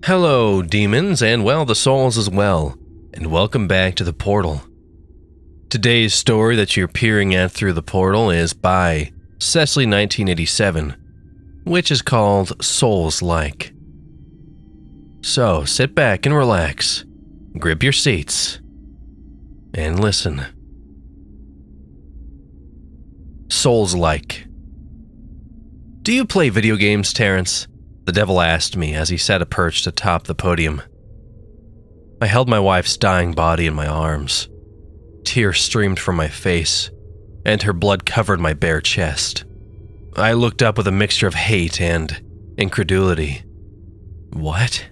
Hello, demons, and well, the souls as well, and welcome back to the portal. Today's story that you're peering at through the portal is by ᒕ1987, which is called Souls-like. So, sit back and relax, grip your seats, and listen. Souls-like. Do you play video games, Terrence? The devil asked me as he sat perched atop the podium. I held my wife's dying body in my arms. Tears streamed from my face, and her blood covered my bare chest. I looked up with a mixture of hate and incredulity. What?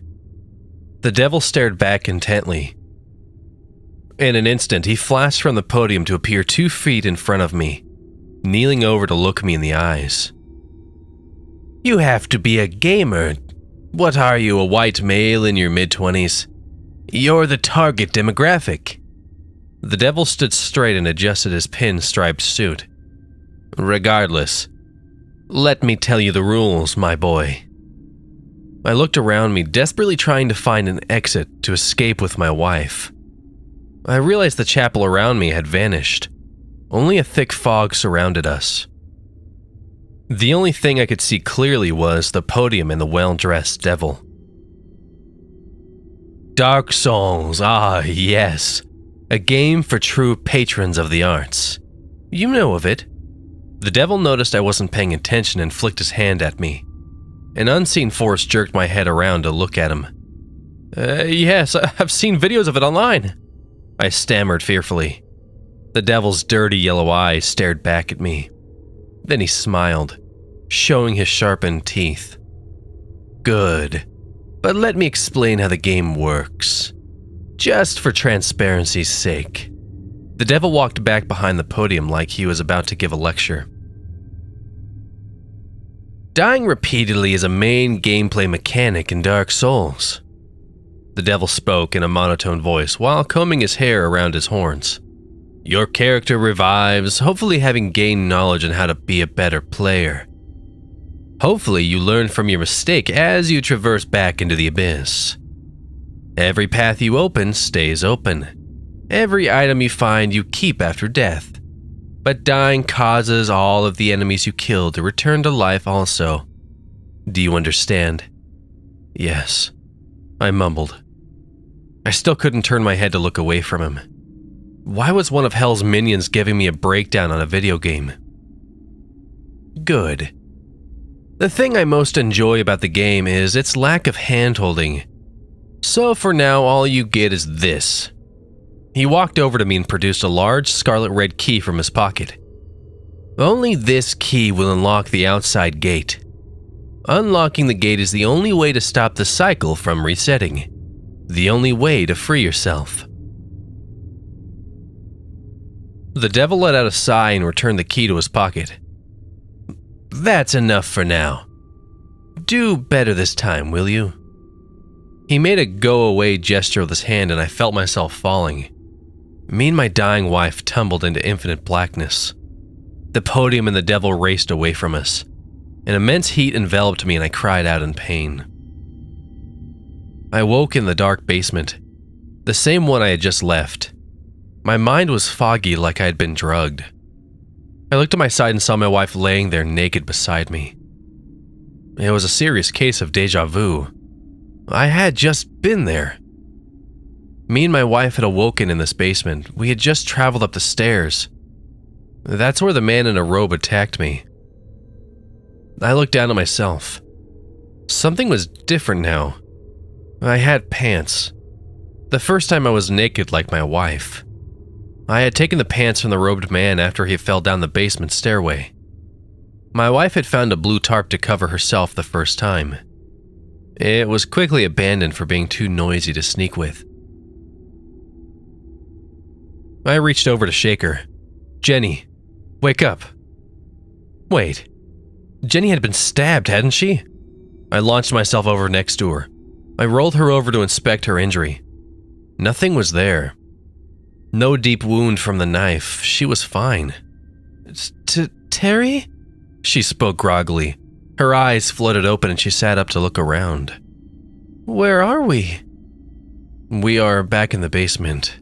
The devil stared back intently. In an instant, he flashed from the podium to appear 2 feet in front of me, kneeling over to look me in the eyes. You have to be a gamer. What are you, a white male in your mid-20s? You're the target demographic. The devil stood straight and adjusted his pin-striped suit. Regardless, let me tell you the rules, my boy. I looked around me, desperately trying to find an exit to escape with my wife. I realized the chapel around me had vanished. Only a thick fog surrounded us. The only thing I could see clearly was the podium and the well-dressed devil. Dark Souls, ah yes. A game for true patrons of the arts. You know of it. The devil noticed I wasn't paying attention and flicked his hand at me. An unseen force jerked my head around to look at him. Yes, I've seen videos of it online. I stammered fearfully. The devil's dirty yellow eyes stared back at me. Then he smiled, showing his sharpened teeth. Good, but let me explain how the game works. Just for transparency's sake. The devil walked back behind the podium like he was about to give a lecture. Dying repeatedly is a main gameplay mechanic in Dark Souls. The devil spoke in a monotone voice while combing his hair around his horns. Your character revives, hopefully having gained knowledge on how to be a better player. Hopefully you learn from your mistake as you traverse back into the abyss. Every path you open stays open. Every item you find you keep after death. But dying causes all of the enemies you kill to return to life also. Do you understand? Yes, I mumbled. I still couldn't turn my head to look away from him. Why was one of Hell's minions giving me a breakdown on a video game? Good. The thing I most enjoy about the game is its lack of hand-holding. So for now, all you get is this. He walked over to me and produced a large scarlet-red key from his pocket. Only this key will unlock the outside gate. Unlocking the gate is the only way to stop the cycle from resetting. The only way to free yourself. The devil let out a sigh and returned the key to his pocket. That's enough for now. Do better this time, will you? He made a go-away gesture with his hand and I felt myself falling. Me and my dying wife tumbled into infinite blackness. The podium and the devil raced away from us. An immense heat enveloped me and I cried out in pain. I woke in the dark basement, the same one I had just left. My mind was foggy like I had been drugged. I looked to my side and saw my wife laying there naked beside me. It was a serious case of déjà vu. I had just been there. Me and my wife had awoken in this basement. We had just traveled up the stairs. That's where the man in a robe attacked me. I looked down at myself. Something was different now. I had pants. The first time I was naked like my wife. I had taken the pants from the robed man after he fell down the basement stairway. My wife had found a blue tarp to cover herself the first time. It was quickly abandoned for being too noisy to sneak with. I reached over to shake her. Jenny, wake up. Wait, Jenny had been stabbed, hadn't she? I launched myself over next to her. I rolled her over to inspect her injury. Nothing was there. No deep wound from the knife. She was fine. Terry? She spoke groggily. Her eyes floated open and she sat up to look around. Where are we? We are back in the basement.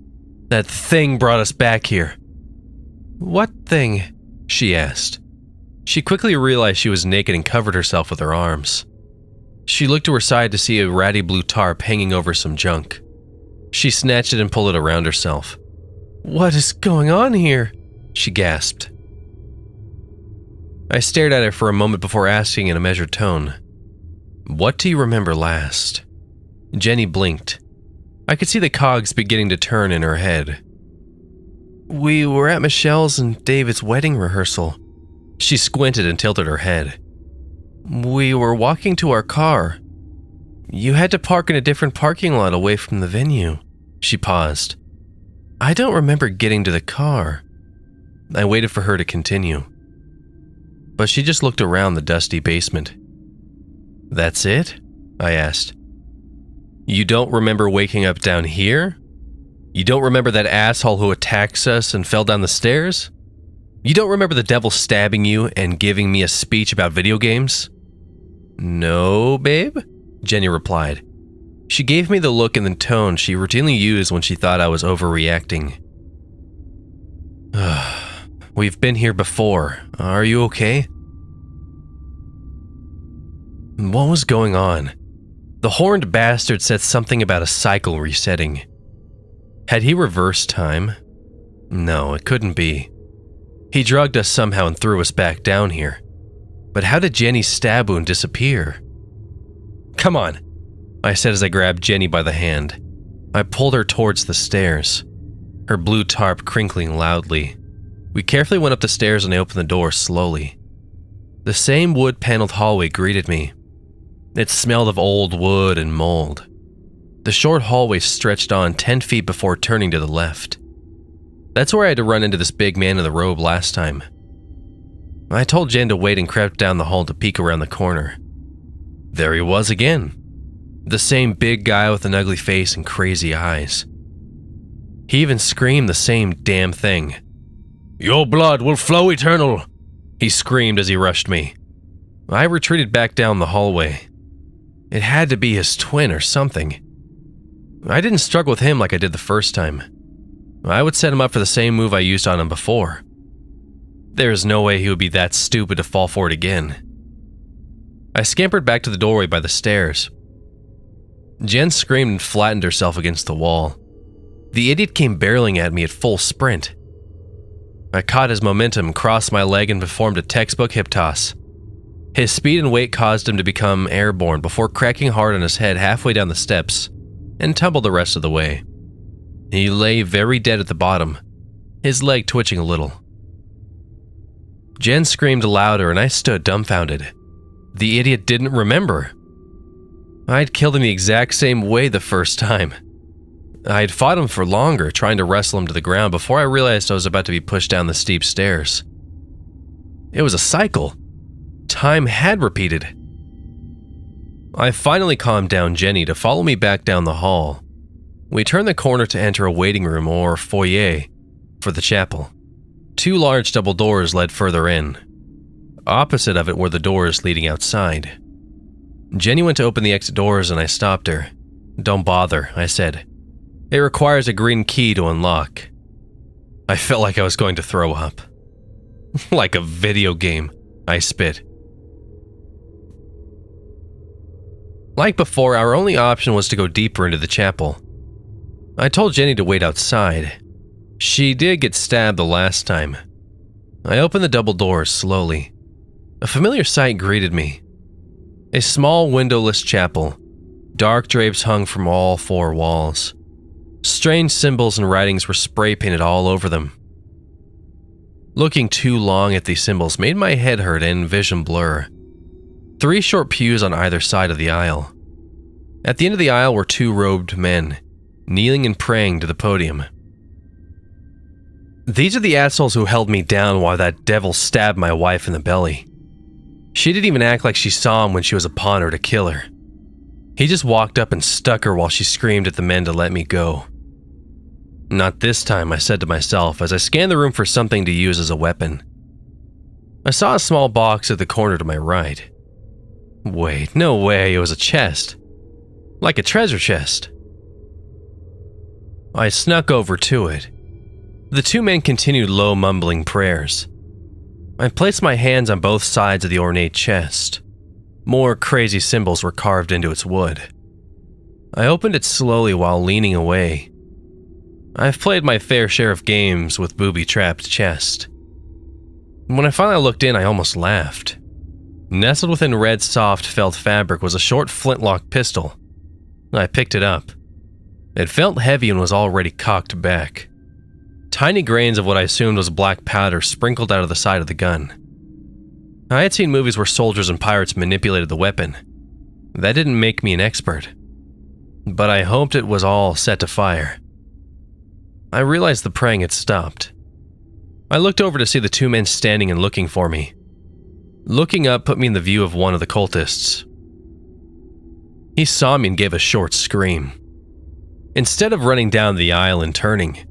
That thing brought us back here. What thing? She asked. She quickly realized she was naked and covered herself with her arms. She looked to her side to see a ratty blue tarp hanging over some junk. She snatched it and pulled it around herself. What is going on here? She gasped. I stared at her for a moment before asking in a measured tone, What do you remember last? Jenny blinked. I could see the cogs beginning to turn in her head. We were at Michelle's and David's wedding rehearsal. She squinted and tilted her head. We were walking to our car. You had to park in a different parking lot away from the venue. She paused. I don't remember getting to the car. I waited for her to continue. But she just looked around the dusty basement. That's it? I asked. You don't remember waking up down here? You don't remember that asshole who attacks us and fell down the stairs? You don't remember the devil stabbing you and giving me a speech about video games? No, babe, Jenny replied. She gave me the look and the tone she routinely used when she thought I was overreacting. We've been here before. Are you okay? What was going on? The horned bastard said something about a cycle resetting. Had he reversed time? No, it couldn't be. He drugged us somehow and threw us back down here. But how did Jenny's stab wound disappear? Come on, I said as I grabbed Jenny by the hand. I pulled her towards the stairs, her blue tarp crinkling loudly. We carefully went up the stairs and I opened the door slowly. The same wood-paneled hallway greeted me. It smelled of old wood and mold. The short hallway stretched on 10 feet before turning to the left. That's where I had to run into this big man in the robe last time. I told Jen to wait and crept down the hall to peek around the corner. There he was again. The same big guy with an ugly face and crazy eyes. He even screamed the same damn thing. Your blood will flow eternal, he screamed as he rushed me. I retreated back down the hallway. It had to be his twin or something. I didn't struggle with him like I did the first time. I would set him up for the same move I used on him before. There is no way he would be that stupid to fall for it again. I scampered back to the doorway by the stairs. Jen screamed and flattened herself against the wall. The idiot came barreling at me at full sprint. I caught his momentum, crossed my leg, and performed a textbook hip toss. His speed and weight caused him to become airborne before cracking hard on his head halfway down the steps and tumbled the rest of the way. He lay very dead at the bottom, his leg twitching a little. Jen screamed louder and I stood dumbfounded. The idiot didn't remember. I'd killed him the exact same way the first time. I'd fought him for longer, trying to wrestle him to the ground before I realized I was about to be pushed down the steep stairs. It was a cycle. Time had repeated. I finally calmed down Jenny to follow me back down the hall. We turned the corner to enter a waiting room or foyer for the chapel. 2 large double doors led further in. Opposite of it were the doors leading outside. Jenny went to open the exit doors and I stopped her. Don't bother, I said. It requires a green key to unlock. I felt like I was going to throw up. Like a video game, I spit. Like before, our only option was to go deeper into the chapel. I told Jenny to wait outside. She did get stabbed the last time. I opened the double doors slowly. A familiar sight greeted me. A small windowless chapel. Dark drapes hung from all 4 walls. Strange symbols and writings were spray painted all over them. Looking too long at these symbols made my head hurt and vision blur. 3 short pews on either side of the aisle. At the end of the aisle were 2 robed men, kneeling and praying to the podium. These are the assholes who held me down while that devil stabbed my wife in the belly. She didn't even act like she saw him when she was upon her to kill her. He just walked up and stuck her while she screamed at the men to let me go. Not this time, I said to myself as I scanned the room for something to use as a weapon. I saw a small box at the corner to my right. Wait, no way, it was a chest. like a treasure chest. I snuck over to it. The two men continued low mumbling prayers. I placed my hands on both sides of the ornate chest. More crazy symbols were carved into its wood. I opened it slowly while leaning away. I've played my fair share of games with booby-trapped chest. When I finally looked in, I almost laughed. Nestled within red soft felt fabric was a short flintlock pistol. I picked it up. It felt heavy and was already cocked back. Tiny grains of what I assumed was black powder sprinkled out of the side of the gun. I had seen movies where soldiers and pirates manipulated the weapon. That didn't make me an expert. But I hoped it was all set to fire. I realized the praying had stopped. I looked over to see the two men standing and looking for me. Looking up put me in the view of one of the cultists. He saw me and gave a short scream. Instead of running down the aisle and turning,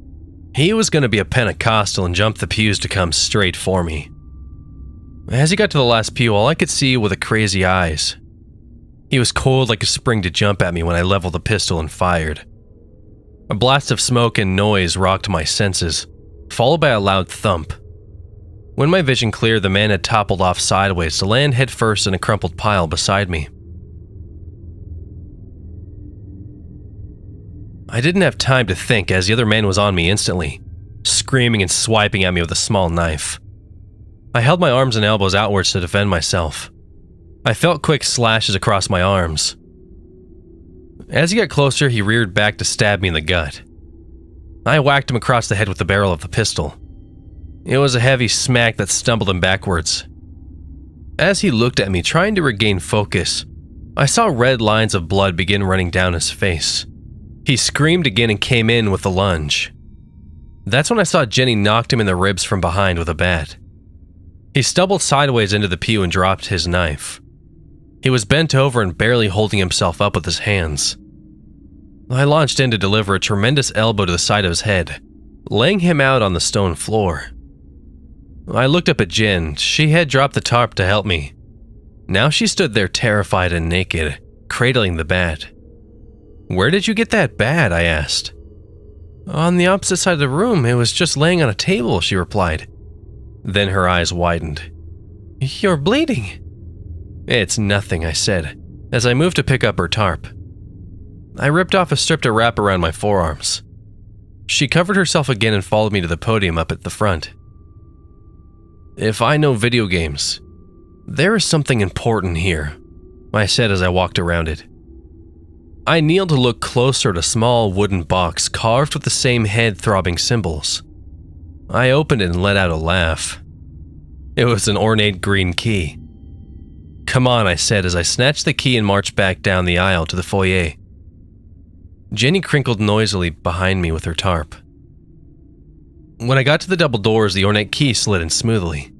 he was going to be a Pentecostal and jump the pews to come straight for me. As he got to the last pew, all I could see were the crazy eyes. He was cold like a spring to jump at me when I leveled the pistol and fired. A blast of smoke and noise rocked my senses, followed by a loud thump. When my vision cleared, the man had toppled off sideways to land headfirst in a crumpled pile beside me. I didn't have time to think as the other man was on me instantly, screaming and swiping at me with a small knife. I held my arms and elbows outwards to defend myself. I felt quick slashes across my arms. As he got closer, he reared back to stab me in the gut. I whacked him across the head with the barrel of the pistol. It was a heavy smack that stumbled him backwards. As he looked at me, trying to regain focus, I saw red lines of blood begin running down his face. He screamed again and came in with a lunge. That's when I saw Jenny knocked him in the ribs from behind with a bat. He stumbled sideways into the pew and dropped his knife. He was bent over and barely holding himself up with his hands. I launched in to deliver a tremendous elbow to the side of his head, laying him out on the stone floor. I looked up at Jen. She had dropped the tarp to help me. Now she stood there terrified and naked, cradling the bat. "Where did you get that bat?" I asked. "On the opposite side of the room. It was just laying on a table," she replied. Then her eyes widened. "You're bleeding." "It's nothing," I said, as I moved to pick up her tarp. I ripped off a strip to wrap around my forearms. She covered herself again and followed me to the podium up at the front. "If I know video games, there is something important here," I said as I walked around it. I kneeled to look closer at a small wooden box carved with the same head-throbbing symbols. I opened it and let out a laugh. It was an ornate green key. "Come on," I said as I snatched the key and marched back down the aisle to the foyer. Jenny crinkled noisily behind me with her tarp. When I got to the double doors, the ornate key slid in smoothly.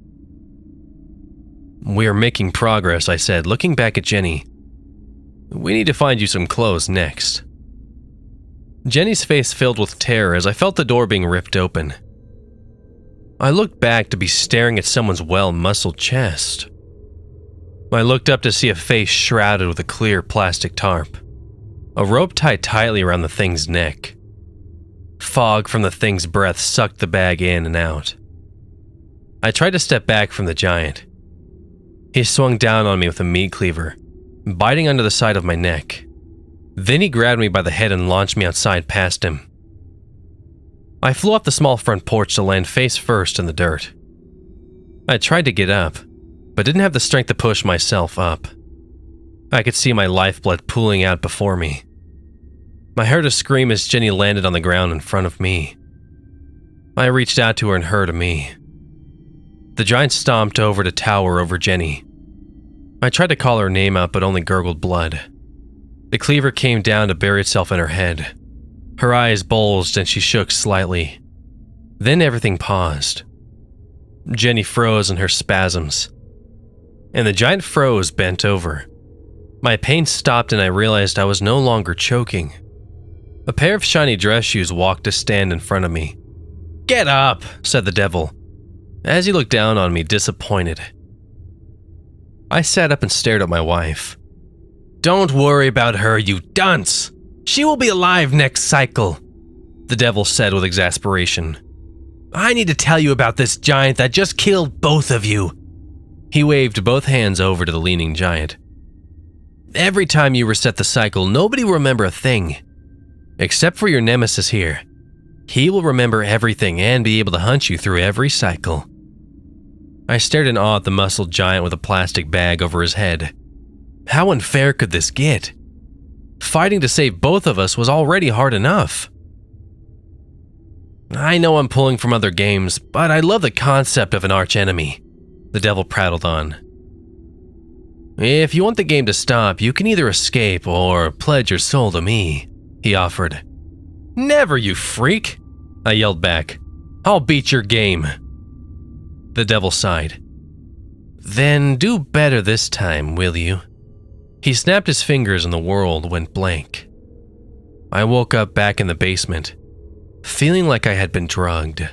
"We are making progress," I said, looking back at Jenny. "We need to find you some clothes next." Jenny's face filled with terror as I felt the door being ripped open. I looked back to be staring at someone's well-muscled chest. I looked up to see a face shrouded with a clear plastic tarp. A rope tied tightly around the thing's neck. Fog from the thing's breath sucked the bag in and out. I tried to step back from the giant. He swung down on me with a meat cleaver, biting under the side of my neck. Then he grabbed me by the head and launched me outside past him. I flew off the small front porch to land face first in the dirt. I tried to get up, but didn't have the strength to push myself up. I could see my lifeblood pooling out before me. I heard a scream as Jenny landed on the ground in front of me. I reached out to her and her to me. The giant stomped over to tower over Jenny. I tried to call her name out but only gurgled blood. The cleaver came down to bury itself in her head. Her eyes bulged and she shook slightly. Then everything paused. Jenny froze in her spasms. And the giant froze, bent over. My pain stopped and I realized I was no longer choking. A pair of shiny dress shoes walked to stand in front of me. "Get up," said the devil, as he looked down on me, disappointed. I sat up and stared at my wife. Don't worry about her, you dunce. She will be alive next cycle, the devil said with exasperation. I need to tell you about this giant that just killed both of you. He waved both hands over to the leaning giant. Every time you reset the cycle, nobody will remember a thing. Except for your nemesis here. He will remember everything and be able to hunt you through every cycle. I stared in awe at the muscled giant with a plastic bag over his head. How unfair could this get? Fighting to save both of us was already hard enough. I know I'm pulling from other games, but I love the concept of an archenemy, the devil prattled on. If you want the game to stop, you can either escape or pledge your soul to me, he offered. Never, you freak, I yelled back. I'll beat your game. The devil sighed. Then do better this time, will you? He snapped his fingers and the world went blank. I woke up back in the basement, feeling like I had been drugged.